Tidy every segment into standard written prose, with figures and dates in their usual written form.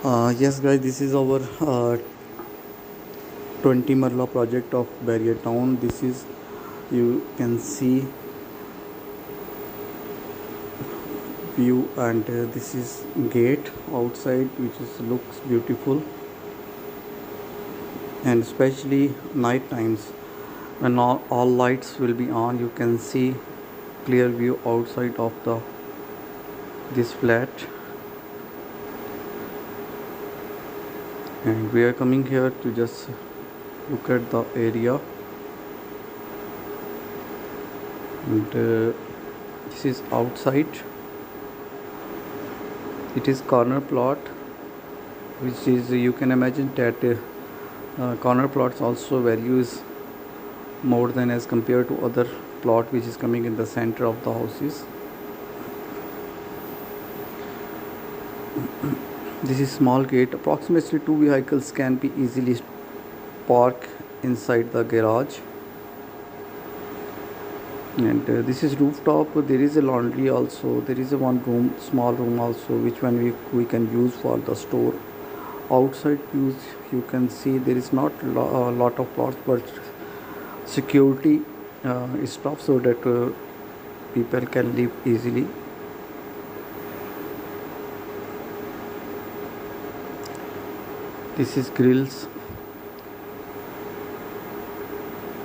Yes, guys, this is our 20 Marla project of Barrier Town. This is, you can see view, and this is gate outside, which is looks beautiful, and especially night times when all lights will be on, you can see clear view outside of this flat. And we are coming here to just look at the area, and this is outside. It is corner plot, which is, you can imagine that corner plots also values more than as compared to other plot which is coming in the center of the houses. This is small gate. Approximately 2 vehicles can be easily parked inside the garage. And this is rooftop. There is a laundry also. There is a one room, small room also, which one we can use for the store. Outside views, you can see there is not a lot of plots, but security stuff so that people can live easily. This is grills,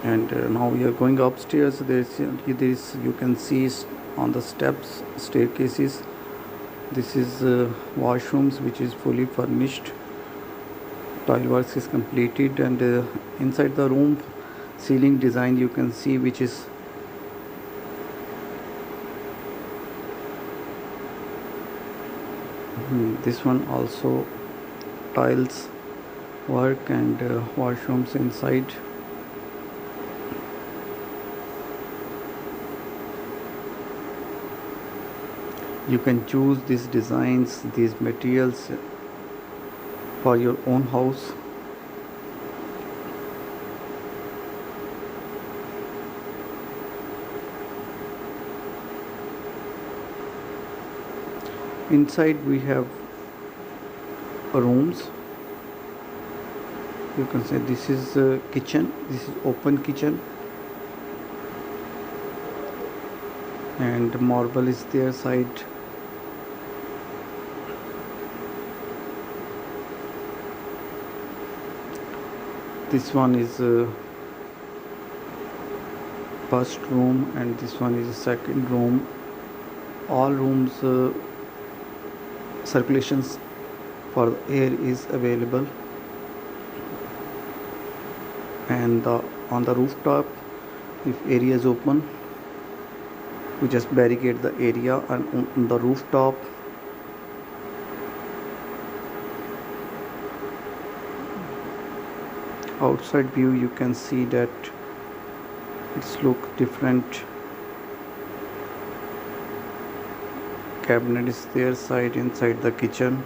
and now we are going upstairs. There is you can see on the steps staircases. This is washrooms, which is fully furnished. Tile works is completed, and inside the room ceiling design you can see, which is this one also tiles work, and washrooms inside. You can choose these designs, these materials for your own house. Inside we have rooms. You can say this is kitchen. This is open kitchen, and marble is there side. This one is first room, and this one is second room. All rooms circulations for air is available, and on the rooftop, if area is open, we just barricade the area. And on the rooftop, outside view, you can see that it's look different. Cabinet is there side inside the kitchen.